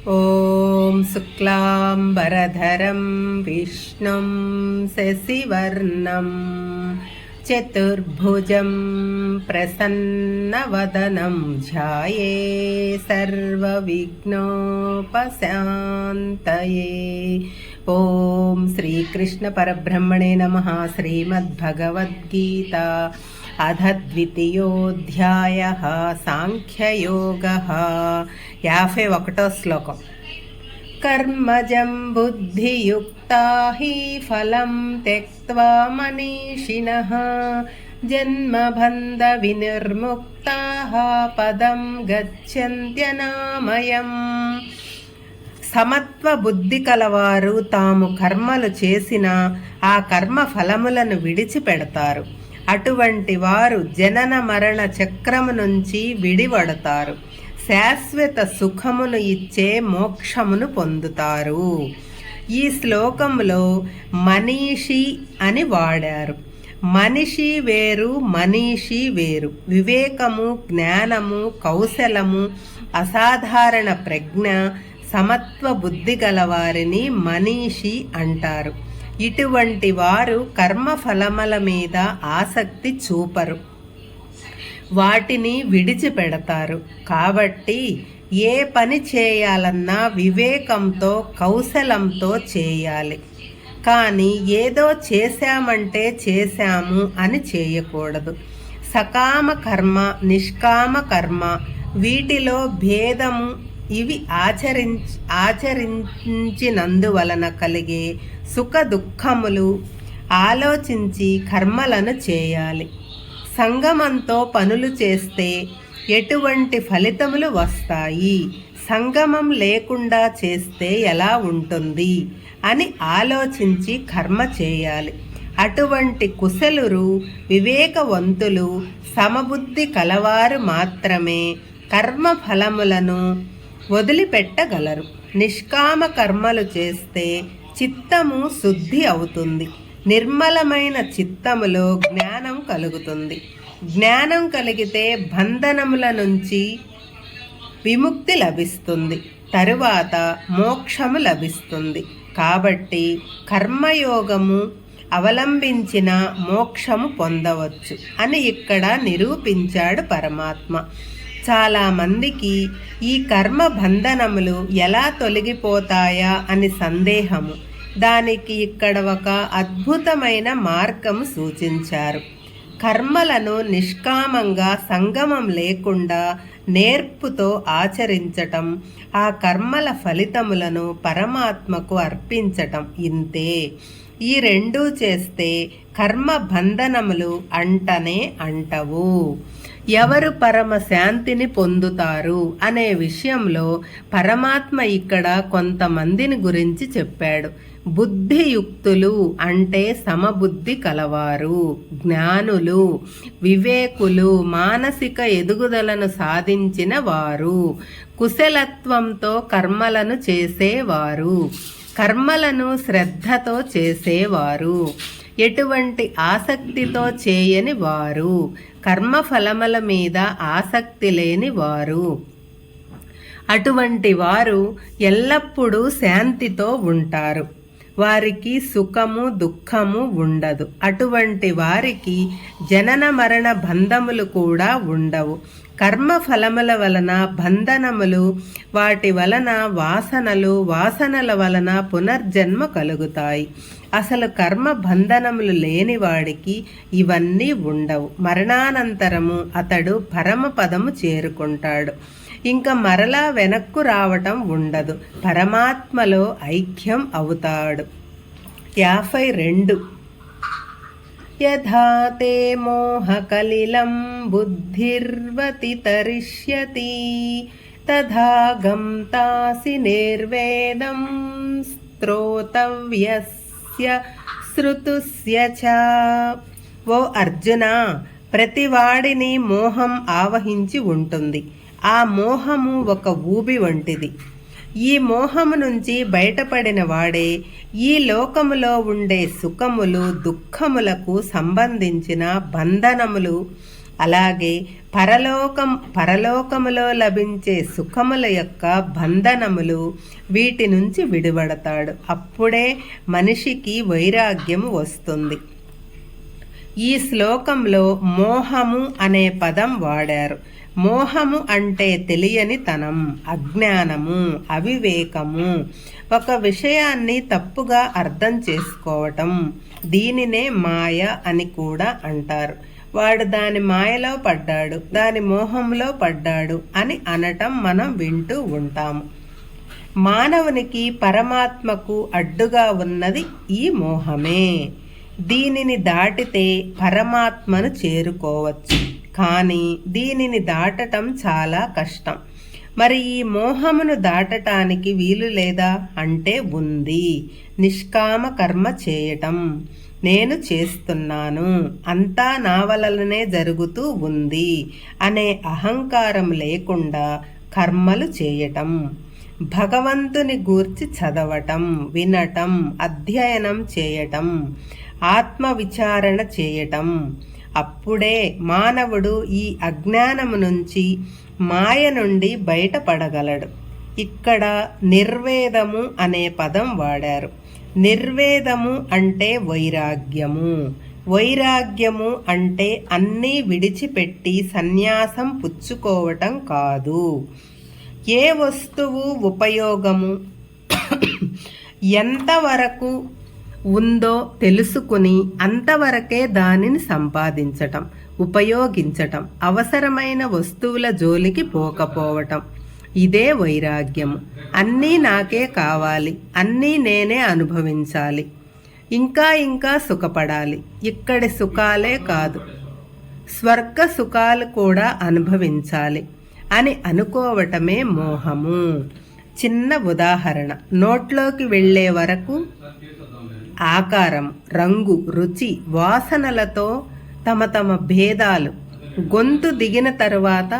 ॐ शुक्लाम्बरधरं विष्णुं शशिवर्णं चतुर्भुजं प्रसन्नवदनं ध्याये सर्वविघ्नोपशान्तये। ॐ श्रीकृष्णपरब्रह्मणे नमः। श्रीमद्भगवद्गीता अथ द्वितीयोऽध्यायः साङ्ख्ययोगः। 51వ శ్లోకం। कर्मजं बुद्धियुक्ता हि फलं त्यक्त्वा मनीषिणः जन्मबन्धविनिर्मुक्ताः पदं गच्छन्त्यनामयम्। సమత్వ బుద్ధి కలవారు తాము కర్మలు చేసిన ఆ కర్మ ఫలములను విడిచిపెడతారు. అటువంటి వారు జనన మరణ చక్రము నుంచి విడివడతారు. శాశ్వత సుఖమును ఇచ్చే మోక్షమును పొందుతారు. ఈ శ్లోకంలో మనీషి అని వాడారు. మనిషి వేరు, మనీషి వేరు. వివేకము, జ్ఞానము, కౌశలము, అసాధారణ ప్రజ్ఞ, సమత్వ బుద్ధి గలవారిని మనీషి అంటారు. ఇటువంటి వారు కర్మఫలముల మీద ఆసక్తి చూపరు, వాటిని విడిచిపెడతారు. కాబట్టి ఏ పని చేయాలన్నా వివేకంతో, కౌశలంతో చేయాలి. కానీ ఏదో చేశామంటే చేశాము అని చేయకూడదు. సకామ కర్మ, నిష్కామ కర్మ, వీటిలో భేదము ఇవి ఆచరించినందువలన కలిగే సుఖ దుఃఖములు ఆలోచించి కర్మలను చేయాలి. సంగమంతో పనులు చేస్తే ఎటువంటి ఫలితములు వస్తాయి, సంగమం లేకుండా చేస్తే ఎలా ఉంటుంది అని ఆలోచించి కర్మ చేయాలి. అటువంటి కుశలురు, వివేకవంతులు, సమబుద్ధి కలవారు మాత్రమే కర్మ ఫలములను వదిలిపెట్టగలరు. నిష్కామ కర్మలు చేస్తే చిత్తము శుద్ధి అవుతుంది. నిర్మలమైన చిత్తములో జ్ఞానం కలుగుతుంది. జ్ఞానం కలిగితే బంధనముల నుంచి విముక్తి లభిస్తుంది. తరువాత మోక్షము లభిస్తుంది. కాబట్టి కర్మయోగము అవలంబించిన మోక్షము పొందవచ్చు అని ఇక్కడ నిరూపించాడు పరమాత్మ. చాలామందికి ఈ కర్మ బంధనములు ఎలా తొలగిపోతాయా అని సందేహము. దానికి ఇక్కడ ఒక అద్భుతమైన మార్గము సూచించారు. కర్మలను నిష్కామంగా, సంగమం లేకుండా నేర్పుతో ఆచరించటం, ఆ కర్మల ఫలితములను పరమాత్మకు అర్పించటం, ఇంతే. ఈ రెండూ చేస్తే కర్మ బంధనములు అంటనే అంటవు. ఎవరు పరమ శాంతిని పొందుతారు అనే విషయంలో పరమాత్మ ఇక్కడ కొంతమందిని గురించి చెప్పాడు. బుద్ధియుక్తులు అంటే సమబుద్ధి కలవారు, జ్ఞానులు, వివేకులు, మానసిక ఎదుగుదలను సాధించిన వారు, కుశలత్వంతో కర్మలను చేసేవారు, కర్మలను శ్రద్ధతో చేసేవారు, ఎటువంటి ఆసక్తితో చేయని వారు, కర్మఫలముల మీద ఆసక్తి లేని వారు. అటువంటి వారు ఎల్లప్పుడూ శాంతితో ఉంటారు. వారికి సుఖము, దుఃఖము ఉండదు. అటువంటి వారికి జనన మరణ బంధములు కూడా ఉండవు. కర్మఫలముల వలన బంధనములు, వాటి వలన వాసనలు, వాసనల వలన పునర్జన్మ కలుగుతాయి. అసలు కర్మ బంధనములు లేనివాడికి ఇవన్నీ ఉండవు. మరణానంతరము అతడు పరమపదము చేరుకుంటాడు. ఇంకా మరలా వెనక్కు రావటం ఉండదు. పరమాత్మలో ఐక్యం అవుతాడు. 52. యథా తే మోహకలిలం బుద్ధిర్వతి తరిష్యతి తథా గంతాసి నిర్వేదం స్తోతవ్యస్య శ్రుతుస్య చ. ఓ అర్జున, ప్రతివాడిని మోహం ఆవహించి ఉంటుంది. ఆ మోహము ఒక ఊబి వంటిది. ఈ మోహము నుంచి బయటపడిన వాడే ఈ లోకములో ఉండే సుఖములు, దుఃఖములకు సంబంధించిన బంధనములు అలాగే పరలోకములో లభించే సుఖముల యొక్క బంధనములు వీటి నుంచి విడిపడతాడు. అప్పుడే మనిషికి వైరాగ్యము వస్తుంది. ఈ శ్లోకంలో మోహము అనే పదం వాడారు. మోహము అంటే తెలియని తనం, అజ్ఞానము, అవివేకము, ఒక విషయాన్ని తప్పుగా అర్థం చేసుకోవటం. దీనినే మాయ అని కూడా అంటారు. వాడు దాని మాయలో పడ్డాడు, దాని మోహంలో పడ్డాడు అని అనటం మనం వింటూ ఉంటాము. మానవునికి పరమాత్మకు అడ్డుగా ఉన్నది ఈ మోహమే. దీనిని దాటితే పరమాత్మను చేరుకోవచ్చు, కానీ దీనిని దాటటం చాలా కష్టం. మరి ఈ మోహమును దాటటానికి వీలు లేదా అంటే ఉంది. నిష్కామ కర్మ చేయటం. నేను చేస్తున్నాను, అంతా నా వలననే జరుగుతూ ఉంది అనే అహంకారం లేకుండా కర్మలు చేయటం. భగవంతుని గూర్చి చదవటం, వినటం, అధ్యయనం చేయటం, ఆత్మవిచారణ చేయటం. అప్పుడే మానవుడు ఈ అజ్ఞానము నుంచి, మాయ నుండి బయటపడగలడు. ఇక్కడ నిర్వేదము అనే పదం వాడారు. నిర్వేదము అంటే వైరాగ్యము. వైరాగ్యము అంటే అన్నీ విడిచిపెట్టి సన్యాసం పుచ్చుకోవటం కాదు. ఏ వస్తువు ఉపయోగము ఎంతవరకు ఉందో తెలుసుకుని అంతవరకే దానిని సంపాదించటం, ఉపయోగించటం, అవసరమైన వస్తువుల జోలికి పోకపోవటం. ఇదే వైరాగ్యము. అన్నీ నాకే కావాలి, అన్నీ నేనే అనుభవించాలి, ఇంకా ఇంకా సుఖపడాలి, ఇక్కడి సుఖాలే కాదు స్వర్గ సుఖాలు కూడా అనుభవించాలి అని అనుకోవటమే మోహము. చిన్న ఉదాహరణ, నోట్లోకి వెళ్ళే వరకు ఆకారం, రంగు, రుచి, వాసనలతో తమ భేదాలు, గొంతు దిగిన తరువాత